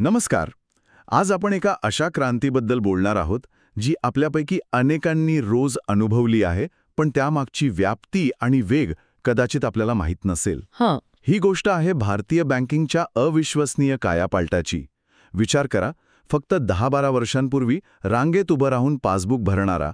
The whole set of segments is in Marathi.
नमस्कार. आज आपण एका अशा क्रांतीबद्दल बोलणार आहोत जी आपल्यापैकी अनेकांनी रोज अनुभवली आहे, पण त्यामागची व्याप्ती आणि वेग कदाचित आपल्याला माहीत नसेल. हां. ही गोष्ट आहे भारतीय बँकिंगच्या अविश्वसनीय कायापालटाची. विचार करा, फक्त 10-12 वर्षांपूर्वी रांगेत उभं राहून पासबुक भरणारा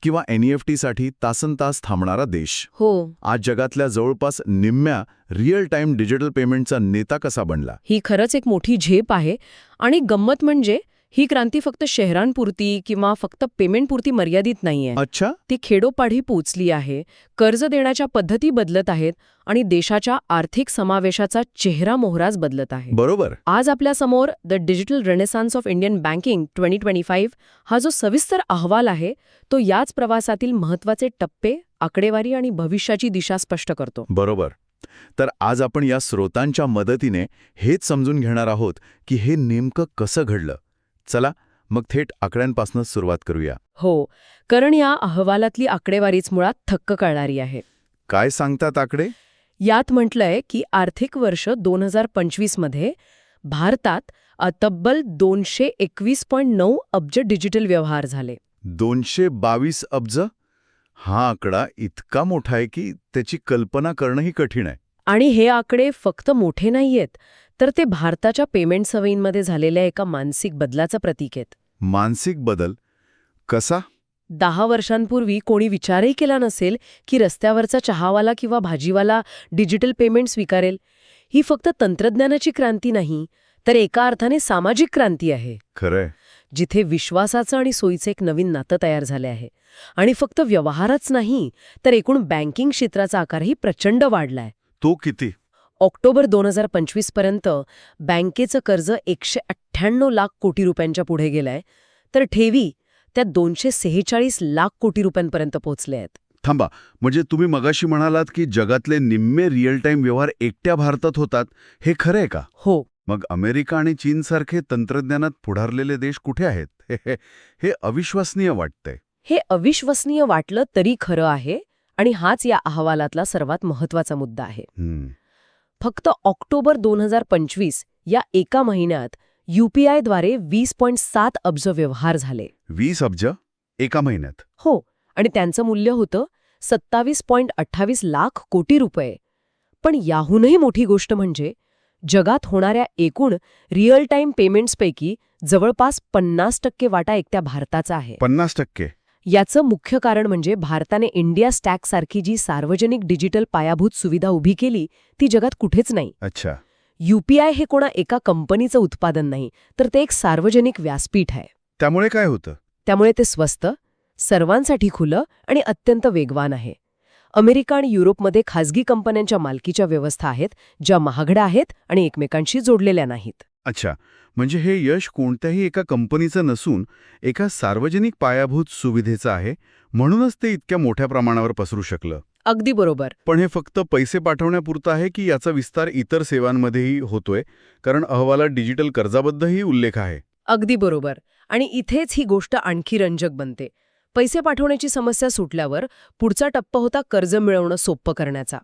किंवा NEFTसाठी तासनतास थांबणारा देश हो. आज जगातल्या जवळपास निम्म्या रिअल टाइम डिजिटल पेमेंटचा नेता कसा बनला. ही खरंच एक मोठी झेप आहे आणि गंमत म्हणजे ही क्रांती फक्त शहरांपुरती किंवा फक्त पेमेंटपुरती मर्यादित नाहीये. अच्छा. ती खेडोपाडी पोचली आहे. कर्ज देण्याच्या पद्धती बदलत आहेत आणि देशाच्या आर्थिक समावेशाचा चेहरा मोहराच बदलत आहे. बरोबर. आज आपल्यासमोर the digital Renaissance of Indian banking 2025 हा जो सविस्तर अहवाल आहे तो याच प्रवासातील महत्त्वाचे टप्पे, आकडेवारी आणि भविष्याची दिशा स्पष्ट करतो. बरोबर. तर आज आपण या स्रोतांच्या मदतीने हेच समजून घेणार आहोत की हे नेमकं कसं घडलं. चला मग थेट आकड्यांपासूनच सुरुवात करूया. हो, कारण या अहवालातली आकडेवारीच मुळात थक्क करणारी आहे. काय सांगतात आकडे? यात म्हटलंय की आर्थिक वर्ष 2025 मध्ये भारतात तब्बल 221.9 अब्ज डिजिटल व्यवहार झाले. 222 अब्ज? हा आकडा इतका मोठा आहे की त्याची कल्पना करणंही कठीण आहे. आणि हे आकडे फक्त मोठे नाहीयेत, तर ते भारताच्या पेमेंट सवयींमध्ये झालेल्या एका मानसिक बदलाचं प्रतीक आहेत. मानसिक बदल कसा? 10 वर्षांपूर्वी कोणी विचारही केला नसेल की रस्त्यावरचा चहावाला किंवा भाजीवाला डिजिटल पेमेंट स्वीकारेल. ही फक्त तंत्रज्ञानाची क्रांती नाही, तर एका अर्थाने सामाजिक क्रांती आहे. खरंय. जिथे विश्वासाचं आणि सोयीचं एक नवीन नातं तयार झाले आहे. आणि फक्त व्यवहारच नाही, तर एकूण बँकिंग क्षेत्राचा आकारही प्रचंड वाढलाय. तो किती? ऑक्टोबर 2025 पर्यंत बँकेचं कर्ज 198 लाख कोटी रुपयांच्या पुढे गेलंय, तर ठेवी त्या 246 लाख कोटी रुपयांपर्यंत पोहोचले आहेत. थांबा, म्हणजे तुम्ही मगाशी म्हणालात की जगातले निम्मे रिअल टाइम व्यवहार एकट्या भारतात होतात, हे खरं आहे का? हो. मग अमेरिका आणि चीनसारखे तंत्रज्ञानात पुढारलेले देश कुठे आहेत? हे अविश्वसनीय वाटतंय. हे अविश्वसनीय वाटलं तरी खरं आहे आणि हाच या अहवालातला सर्वात महत्त्वाचा मुद्दा आहे. फक्त ऑक्टोबर 2025 या एका महिन्यात UPIद्वारे 20.7 अब्ज व्यवहार झाले. 20 अब्ज एका महिन्यात? हो, आणि त्यांचं मूल्य होतं 27.28 लाख कोटी रुपये. पण याहूनही मोठी गोष्ट म्हणजे जगात होणाऱ्या एकूण रिअल टाइम पेमेंट्सपैकी जवळपास 50% वाटा एकट्या भारताचा आहे. 50%? याचं मुख्य कारण म्हणजे भारताने इंडिया स्टॅक सारखी जी सार्वजनिक डिजिटल पायाभूत सुविधा उभी केली ती जगात कुठेच नाही. अच्छा. UPI हे कोणा एका कंपनीचं उत्पादन नाही, तर ते एक सार्वजनिक व्यासपीठ आहे. त्यामुळे काय होतं? त्यामुळे ते स्वस्त, सर्वांसाठी खुलं आणि अत्यंत वेगवान आहे. अमेरिका आणि युरोपमध्ये खासगी कंपन्यांच्या मालकीच्या व्यवस्था आहेत, ज्या महागड्या आहेत आणि एकमेकांशी जोडलेल्या नाहीत. अच्छा, म्हणजे हे यश कोणत्याही एका कंपनीचं नसून एका सार्वजनिक पायाभूत सुविधेचं आहे, म्हणूनच ते इतक्या मोठ्या प्रमाणावर पसरू शकलं. अगदी बरोबर. पण हे फक्त पैसे पाठवण्यापुरतं आहे की याचा विस्तार इतर सेवांमध्येही होतोय? कारण अहवालात डिजिटल कर्जाबद्दलही उल्लेख आहे. अगदी बरोबर. आणि इथेच ही गोष्ट आणखी रंजक बनते. पैसे पाठवण्याची समस्या सुटल्यावर पुढचा टप्पा होता कर्ज मिळवणं सोपं करण्याचा.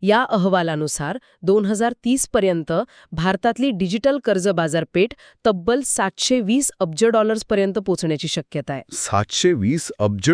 या अहवालानुसार 2030 पर्यंत भारतातली डिजिटल कर्ज बाजारपेठ तब्बल $720 अब्ज पर्यंत पोहोचण्याची शक्यता आहे. $720 अब्ज?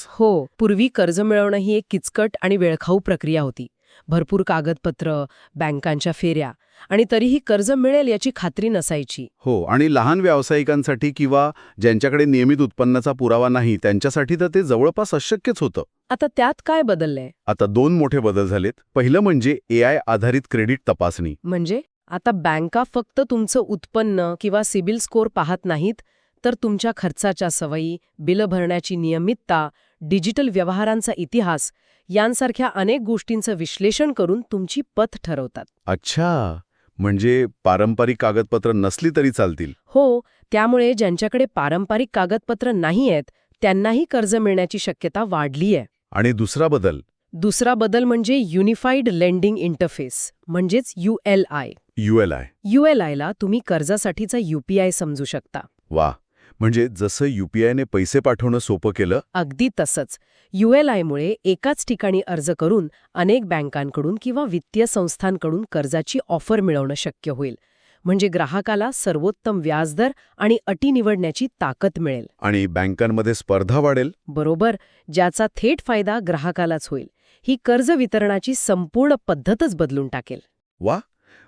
हो. पूर्वी कर्ज मिळवणं ही एक किचकट आणि वेळखाऊ प्रक्रिया होती. भरपूर कागदपत्र, बँकांच्या फेऱ्या, आणि तरीही कर्ज मिळेल याची खात्री नसायची. हो, आणि लहान व्यावसायिकांसाठी किंवा ज्यांच्याकडे नियमित उत्पन्नाचा पुरावा नाही त्यांच्यासाठी तर ते जवळपास अशक्यच होतं. आता त्यात काय बदललंय? आता 2 मोठे बदल झालेत. पहिलं म्हणजे AI आधारित क्रेडिट तपासणी. म्हणजे आता बँका फक्त तुमचं उत्पन्न किंवा सिबिल स्कोअर पाहत नाहीत, तर तुमच्या खर्चाच्या सवयी, बिलं भरण्याची नियमितता, डिजिटल व्यवहारांचा इतिहास यांसारख्या अनेक गोष्टींचं विश्लेषण करून तुमची पत ठरवतात. अच्छा, म्हणजे पारंपरिक कागदपत्र नसली तरी चालतील? हो, त्यामुळे ज्यांच्याकडे पारंपरिक कागदपत्र नाही आहेत त्यांनाही कर्ज मिळण्याची शक्यता वाढली आहे. आणि दुसरा बदल म्हणजे युनिफाईड लेंडिंग इंटरफेस, म्हणजेच ULI. ULIला तुम्ही कर्जासाठीचा UPI समजू शकता. वा, म्हणजे जसं UPIने पैसे पाठवणं सोपं केलं? अगदी तसंच. ULIमुळे एकाच ठिकाणी अर्ज करून अनेक बँकांकडून किंवा वित्तीय संस्थांकडून कर्जाची ऑफर मिळवणं शक्य होईल. म्हणजे ग्राहकाला सर्वोत्तम व्याजदर आणि अटी निवडण्याची ताकद मिळेल. आणि बँकांमध्ये स्पर्धा वाढेल. बरोबर, ज्याचा थेट फायदा ग्राहकालाच होईल. ही कर्ज वितरणाची संपूर्ण पद्धतच बदलून टाकेल. वा,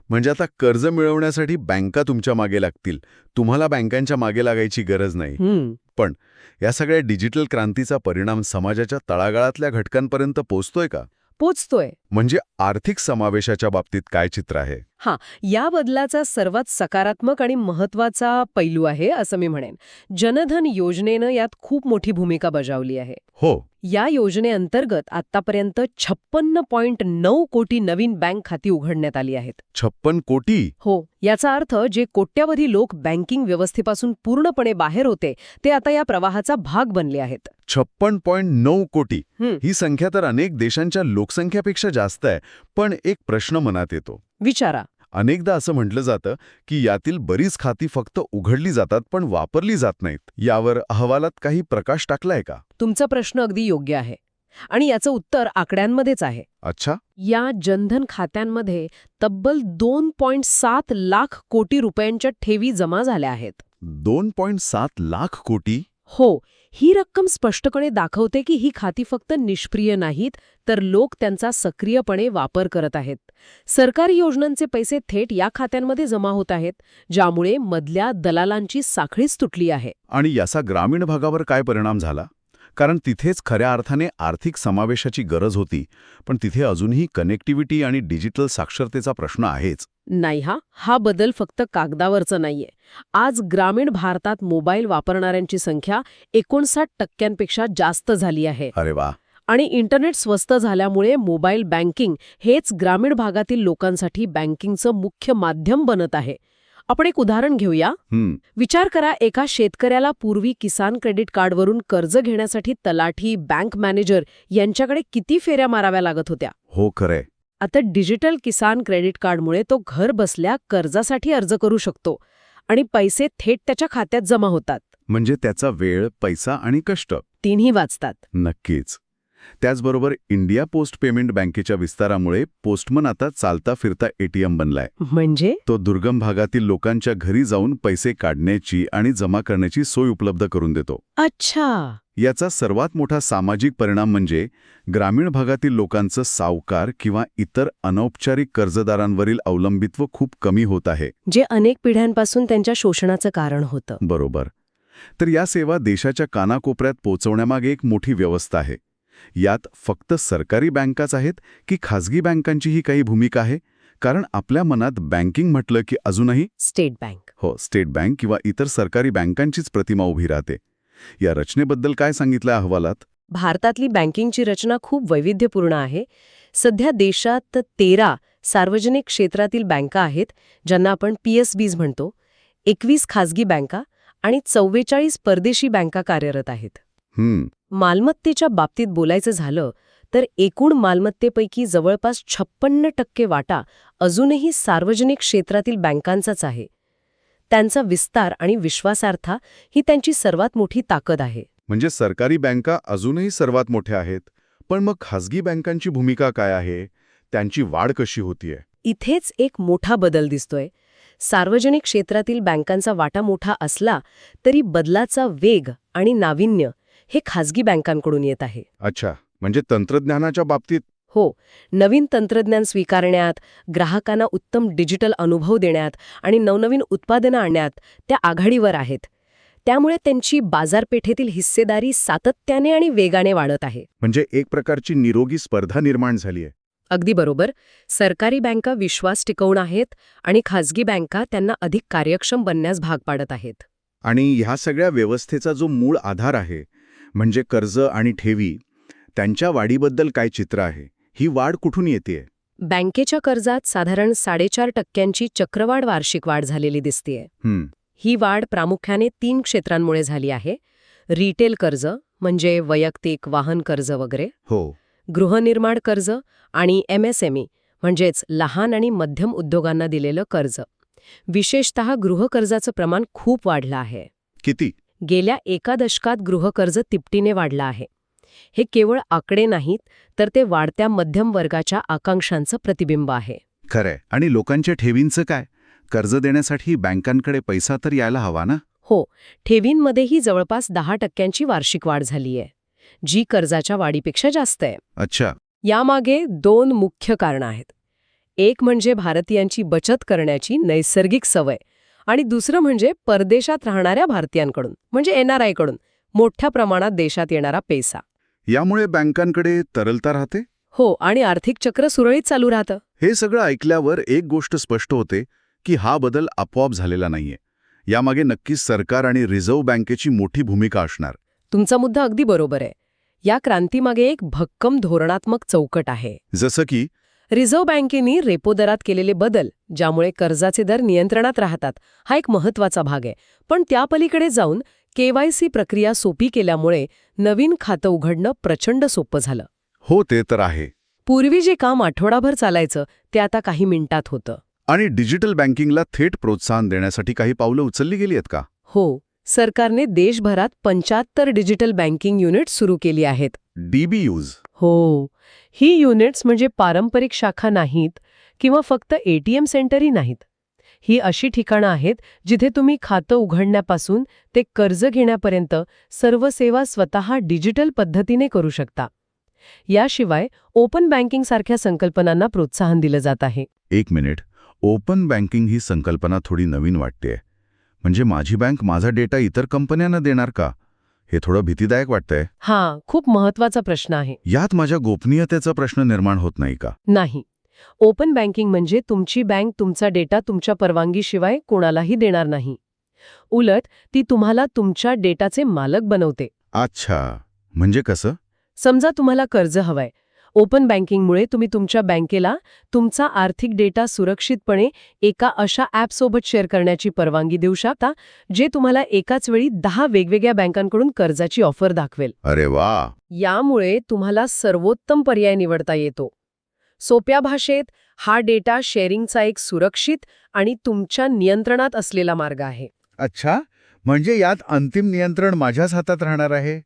म्हणजे आता कर्ज मिळवण्यासाठी बँका तुमच्या मागे लागतील, तुम्हाला बँकांच्या मागे लागायची गरज नाही. पण या सगळ्या डिजिटल क्रांतीचा परिणाम समाजाच्या तळागाळातल्या घटकांपर्यंत पोहोचतोय का? पोचतोय. म्हणजे आर्थिक समावेशाच्या बाबतीत काय चित्र आहे? या बदलाचा सर्वात सकारात्मक आणि महत्वाचा पैलू आहे असं मी म्हणेन. जनधन योजनेनं यात खूप मोठी भूमिका बजावली आहे. हो. या योजनेअंतर्गत आतापर्यंत 56.9 कोटी नवीन बँक खाती उघडण्यात आली आहेत. 56 कोटी? हो. याचा अर्थ जे कोट्यवधी लोक बँकिंग व्यवस्थेपासून पूर्णपणे बाहेर होते ते आता या प्रवाहाचा भाग बनले आहेत. 56.9 कोटी ही संख्या तर अनेक देशांच्या लोकसंख्येपेक्षा जास्त आहे. पण एक प्रश्न मनात येतो. विचारा. अनेकदा असं म्हटलं जातं की यातील बरीच खाती फक्त उघडली जातात पण वापरली जात नाहीत. यावर अहवालात काही प्रकाश टाकलाय का? तुमचा प्रश्न अगदी योग्य आहे आणि याचं उत्तर आकड्यांमध्येच आहे. अच्छा. या जनधन खात्यांमध्ये तब्बल 2.7 लाख कोटी रुपयांच्या ठेवी जमा झाल्या आहेत. 2.7 लाख कोटी? हो. ही रक्कम स्पष्टपणे दाखवते की ही खाती फक्त निष्क्रिय नाहीत, तर लोक त्यांचा सक्रियपणे वापर करत आहेत. सरकारी योजनांचे पैसे थेट या खात्यांमध्ये जमा होत आहेत, ज्यामुळे मधल्या दलालांची साखळीच तुटली आहे. आणि याचा ग्रामीण भागावर काय परिणाम झाला? कारण तिथेच खऱ्या अर्थाने आर्थिक समावेशाची गरज होती, पण तिथे अजूनही कनेक्टिव्हिटी आणि डिजिटल साक्षरतेचा प्रश्न आहेच. नाही, हा बदल फक्त कागदावरचा नाहीये. आज ग्रामीण भारतात मोबाईल वापरणाऱ्यांची संख्या 59% जास्त झाली आहे. अरे वा. आणि इंटरनेट स्वस्त झाल्यामुळे मोबाईल बँकिंग हेच ग्रामीण भागातील लोकांसाठी बँकिंगचं मुख्य माध्यम बनत आहे. आपण एक उदाहरण घेऊया. विचार करा, एका शेतकऱ्याला पूर्वी किसान क्रेडिट कार्डवरून कर्ज घेण्यासाठी तलाठी, बँक मॅनेजर यांच्याकडे किती फेऱ्या माराव्या लागत होत्या. हो, खरंय. आता डिजिटल किसान क्रेडिट कार्डमुळे तो घर बसल्या कर्जासाठी अर्ज करू शकतो आणि पैसे थेट त्याच्या खात्यात जमा होतात. म्हणजे त्याचा वेळ, पैसा आणि कष्ट तिन्ही वाचतात. नक्कीच. त्याचबरोबर इंडिया पोस्ट पेमेंट बँकेच्या विस्तारामुळे पोस्टमन आता चालता फिरता एटीएम बनलाय. म्हणजे तो दुर्गम भागातील लोकांच्या घरी जाऊन पैसे काढण्याची आणि जमा करण्याची सोय उपलब्ध करून देतो. अच्छा. याचा सर्वात मोठा सामाजिक परिणाम म्हणजे ग्रामीण भागातील लोकांचं सावकार किंवा इतर अनौपचारिक कर्जदारांवरील अवलंबित्व खूप कमी होत आहे, जे अनेक पिढ्यांपासून त्यांच्या शोषणाचं कारण होतं. बरोबर. तर या सेवा देशाच्या कानाकोपऱ्यात पोहोचवण्यामागे एक मोठी व्यवस्था आहे. यात फक्त सरकारी बँकाच आहेत की खासगी बँकांचीही काही भूमिका आहे? कारण आपल्या मनात बँकिंग म्हटलं की अजूनही स्टेट बँक. हो, स्टेट बँक किंवा इतर सरकारी बँकांचीच प्रतिमा उभी राहते. या रचनेबद्दल काय सांगितलं अहवालात? भारतातली बँकिंगची रचना खूप वैविध्यपूर्ण आहे. सध्या देशात 13 सार्वजनिक क्षेत्रातील बँका आहेत, ज्यांना आपण PSBs म्हणतो, 21 खासगी बँका आणि 44 परदेशी बँका कार्यरत आहेत. मालमत्तेच्या बाबतीत बोलायचं झालं तर एकूण मालमत्तेपैकी जवळपास 56% वाटा अजूनही सार्वजनिक क्षेत्रातील बँकांचाच आहे. त्यांचा विस्तार आणि विश्वासार्हता ही त्यांची सर्वात मोठी ताकद आहे. म्हणजे सरकारी बँका अजूनही सर्वात मोठ्या आहेत, पण मग खासगी बँकांची भूमिका काय आहे? त्यांची वाढ कशी होतीये? इथेच एक मोठा बदल दिसतोय. सार्वजनिक क्षेत्रातील बँकांचा वाटा मोठा असला तरी बदलाचा वेग आणि नाविन्य हे खासगी बँकांकडून येत आहे. अच्छा, म्हणजे तंत्रज्ञानाच्या बाबतीत? हो. नवीन तंत्रज्ञान स्वीकारण्यात, ग्राहकांना उत्तम डिजिटल अनुभव देण्यात आणि नवनवीन उत्पादनं आणण्यात त्या आघाडीवर आहेत. त्यामुळे त्यांची बाजारपेठेतील हिस्सेदारी सातत्याने आणि वेगाने वाढत आहे. म्हणजे एक प्रकारची निरोगी स्पर्धा निर्माण झाली आहे. अगदी बरोबर. सरकारी बँका विश्वास टिकवून आहेत आणि खासगी बँका त्यांना अधिक कार्यक्षम बनण्यास भाग पाडत आहेत. आणि ह्या सगळ्या व्यवस्थेचा जो मूळ आधार आहे, म्हणजे कर्ज आणि ठेवी, त्यांच्या वाढीबद्दल काय चित्र आहे? ही वाढ कुठून येतेय? बँकेच्या कर्जात साधारण 4.5% चक्रवाढ वार्षिक वाढ झालेली दिसतेय. ही वाढ प्रामुख्याने 3 क्षेत्रांमुळे झाली आहे. रिटेल कर्ज म्हणजे वैयक्तिक वाहन कर्ज वगैरे, हो, गृहनिर्माण कर्ज आणि MSME म्हणजेच लहान आणि मध्यम उद्योगांना दिलेलं कर्ज. विशेषतः गृहकर्जाचं प्रमाण खूप वाढलं आहे. किती? गेल्या 1 दशकात गृहकर्ज तिपटीने वाढलं आहे. हे केवळ आकडे नाहीत, तर ते वाढत्या मध्यम वर्गाच्या आकांक्षांचं प्रतिबिंब आहे. खरंय. आणि लोकांच्या ठेवींचं काय? कर्ज देण्यासाठी बँकांकडे पैसा तर यायला हवा ना? हो, ठेवींमध्येही जवळपास 10% वार्षिक वाढ झाली आहे, जी कर्जाच्या वाढीपेक्षा जास्त आहे. अच्छा. यामागे 2 मुख्य कारणं आहेत. एक म्हणजे भारतीयांची बचत करण्याची नैसर्गिक सवय आणि दुसरं म्हणजे परदेशात राहणाऱ्या भारतीयांकडून म्हणजे NRI कडून मोठ्या प्रमाणात देशात येणारा पैसा. यामुळे बँकांकडे तरलता राहते? हो, आणि आर्थिक चक्र सुरळीत चालू राहतं. हे सगळं ऐकल्यावर एक गोष्ट स्पष्ट होते की हा बदल आपोआप झालेला नाहीये. यामागे नक्कीच सरकार आणि रिझर्व्ह बँकेची मोठी भूमिका असणार. तुमचा मुद्दा अगदी बरोबर आहे. या क्रांतीमागे एक भक्कम धोरणात्मक चौकट आहे. जसं की रिझर्व्ह बँकेनी रेपो दरात केलेले बदल, ज्यामुळे कर्जाचे दर नियंत्रणात राहतात, हा एक महत्त्वाचा भाग आहे. पण त्यापलीकडे जाऊन KYC प्रक्रिया सोपी केल्यामुळे नवीन खातं उघडणं प्रचंड सोपं झालं. हो, ते तर आहे. पूर्वी जे काम आठवडाभर चालायचं ते आता काही मिनिटात होतं. आणि डिजिटल बँकिंगला थेट प्रोत्साहन देण्यासाठी काही पावलं उचलली गेली आहेत का? हो, सरकारने देशभरात 75 डिजिटल बँकिंग युनिट्स सुरू केली आहेत. DBUs. हो, ही युनिट्स म्हणजे पारंपरिक शाखा नाहीत किंवा फक्त ATM सेंटरही नाहीत. ही अशी ठिकाणं आहेत जिथे तुम्ही खातं उघडण्यापासून ते कर्ज घेण्यापर्यंत सर्व सेवा स्वतः डिजिटल पद्धतीने करू शकता. याशिवाय ओपन बँकिंग सारख्या संकल्पनांना प्रोत्साहन दिलं जात आहे. एक मिनिट. ओपन बँकिंग ही संकल्पना थोडी नवीन वाटतेय. म्हणजे माझी बँक माझा डेटा इतर कंपन्यांना देणार का? हे थोडं भीतीदायक वाटतंय. हा खूप महत्वाचा प्रश्न आहे. यात माझ्या गोपनीयतेचा प्रश्न निर्माण होत नाही का? नाही. ओपन बँकिंग म्हणजे तुमची बँक तुमचा डेटा तुमच्या परवानगीशिवाय कोणालाही देणार नाही. उलट ती तुम्हाला तुमच्या डेटाचे मालक बनवते. अच्छा. म्हणजे कसं? समजा तुम्हाला कर्ज हवंय. ओपन बँकिंगमुळे तुम्ही तुमच्या बँकेला तुमचा आर्थिक डेटा सुरक्षितपणे एका अशा ॲपसोबत शेअर करण्याची परवानगी देऊ शकता, जे तुम्हाला एकाच वेळी 10 वेगवेगळ्या बँकांकडून कर्जाची ऑफर दाखवेल. अरे वा. यामुळे तुम्हाला सर्वोत्तम पर्याय निवडता येतो. सोप्या भाषेत हा डेटा शेअरिंगचा एक सुरक्षित आणि तुमच्या नियंत्रणात असलेला मार्ग आहे. अच्छा. म्हणजे यात अंतिम नियंत्रण माझ्याच हातात राहणार आहे.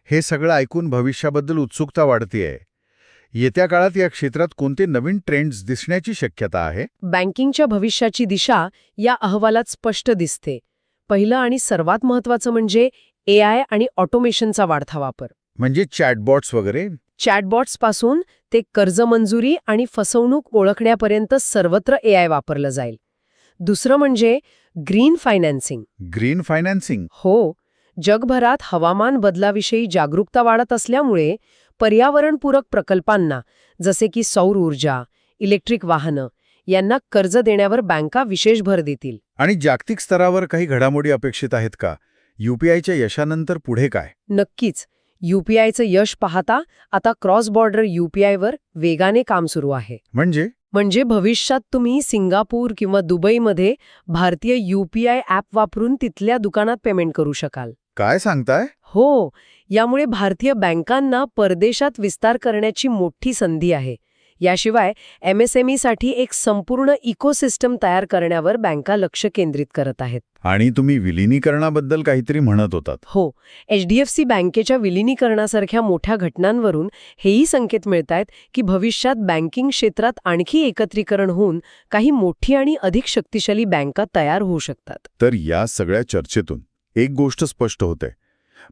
हे सगळं ऐकून भविष्याबद्दल उत्सुकता वाढतेय. येत्या काळात या क्षेत्रात कोणते नवीन ट्रेंड्स दिसण्याची शक्यता आहे? बँकिंगच्या भविष्याची दिशा या अहवालात स्पष्ट दिसते. पहिलं आणि सर्वात महत्त्वाचं म्हणजे AI आणि ऑटोमेशनचा वाढता वापर. म्हणजे चॅटबॉट्स वगैरे? चॅटबॉट्सपासून ते कर्ज मंजुरी आणि फसवणूक ओळखण्यापर्यंत सर्वत्र AI वापरलं जाईल. दुसरं म्हणजे ग्रीन फायनान्सिंग. Green financing? हो, जगभरात हवामान बदलाविषयी जागरूकता वाढत असल्यामुळे पर्यावरणपूरक प्रकल्पांना, जसे की सौर ऊर्जा, इलेक्ट्रिक वाहनं, यांना कर्ज देण्यावर बँका विशेष भर देतील. आणि जागतिक स्तरावर काही घडामोडी अपेक्षित आहेत का? UPIच्या यशानंतर पुढे काय? नक्कीच. UPIचं यश पाहता आता क्रॉस बॉर्डर UPIवर वेगाने काम सुरू आहे. म्हणजे भविष्यात तुम्ही सिंगापूर किंवा दुबईमध्ये भारतीय UPI ॲप वापरून तिथल्या दुकानात पेमेंट करू शकाल. काय सांगताय? हो, यामुळे भारतीय बँकांना परदेशात विस्तार करण्याची मोठी संधी आहे. याशिवाय MSMEसाठी एक संपूर्ण इकोसिस्टम तयार करण्यावर बँका लक्ष केंद्रित करत आहेत. आणि तुम्ही विलिनीकरणाबद्दल काहीतरी म्हणत होतात. हो, HDFC बँकेच्या विलिनीकरणासारख्या मोठ्या घटनांवरून हेही संकेत मिळतायत की भविष्यात बँकिंग क्षेत्रात आणखी एकत्रीकरण होऊन काही मोठी आणि अधिक शक्तिशाली बँका तयार होऊ शकतात. तर या सगळ्या चर्चेतून एक गोष्ट स्पष्ट होते.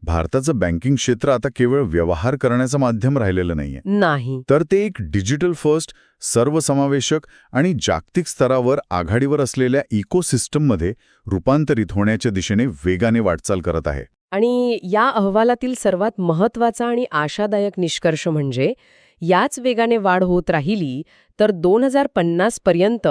भारताचं बँकिंग क्षेत्र आता केवळ व्यवहार करण्याचं माध्यम राहिलेलं नाहीये. नाही. तर ते एक डिजिटल फर्स्ट, सर्वसमावेशक आणि जागतिक स्तरावर आघाडीवर असलेल्या इकोसिस्टममध्ये रूपांतरित होण्याच्या दिशेने वेगाने वाटचाल करत आहे. आणि या अहवालातील सर्वात महत्त्वाचा आणि आशादायक निष्कर्ष म्हणजे याच वेगाने वाढ होत राहिली तर 2050 पर्यंत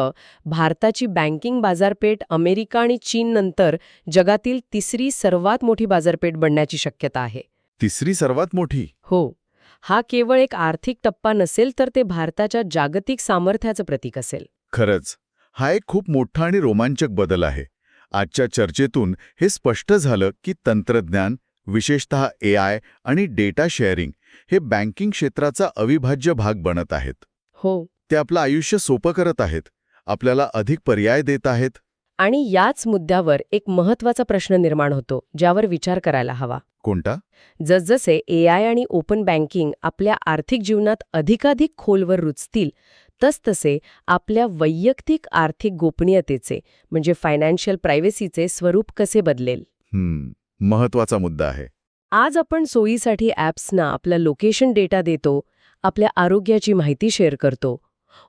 भारताची बँकिंग बाजारपेठ अमेरिका आणि चीननंतर जगातील तिसरी सर्वात मोठी बाजारपेठ बनण्याची शक्यता आहे. तिसरी सर्वात मोठी? हो. हा केवळ एक आर्थिक टप्पा नसेल तर ते भारताच्या जागतिक सामर्थ्याचं प्रतीक असेल. खरंच, हा एक खूप मोठा आणि रोमांचक बदल आहे. आजच्या चर्चेतून हे स्पष्ट झालं की तंत्रज्ञान, विशेषतः AI आणि डेटा शेअरिंग हे बँकिंग क्षेत्राचा अविभाज्य भाग बनत आहेत. हो. ते आपलं आयुष्य सोपं करत आहेत, आपल्याला अधिक पर्याय देत आहेत. आणि याच मुद्द्यावर एक महत्त्वाचा प्रश्न निर्माण होतो, ज्यावर विचार करायला हवा. कोणता? जसजसे AI आणि ओपन बँकिंग आपल्या आर्थिक जीवनात अधिकाधिक खोलवर रुजतील, तसतसे आपल्या वैयक्तिक आर्थिक गोपनीयतेचे म्हणजे फायनान्शियल प्रायव्हसीचे स्वरूप कसे बदलेल. महत्वाचा मुद्दा आहे. आज आपण सोयीसाठी ॲप्सना आपला लोकेशन डेटा देतो, आपल्या आरोग्याची माहिती शेअर करतो.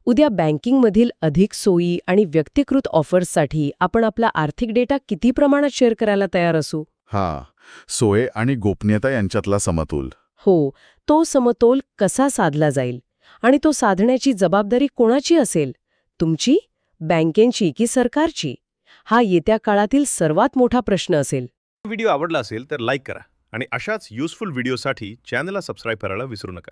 उद्या बँकिंगमधील अधिक सोयी आणि व्यक्तिकृत ऑफर्ससाठी आपण आपला आर्थिक डेटा किती प्रमाणात शेअर करायला तयार असू. सोय आणि गोपनीयता यांच्यातला समतोल. हो, तो समतोल कसा साधला जाईल आणि तो साधण्याची जबाबदारी कोणाची असेल, तुमची, बँकेची की सरकारची? हा येत्या काळातील सर्वात मोठा प्रश्न असेल. व्हिडिओ आवडला असेल तर लाईक करा आणि अशाच युजफुल व्हिडिओसाठी चॅनलला सबस्क्राईब करायला विसरू नका.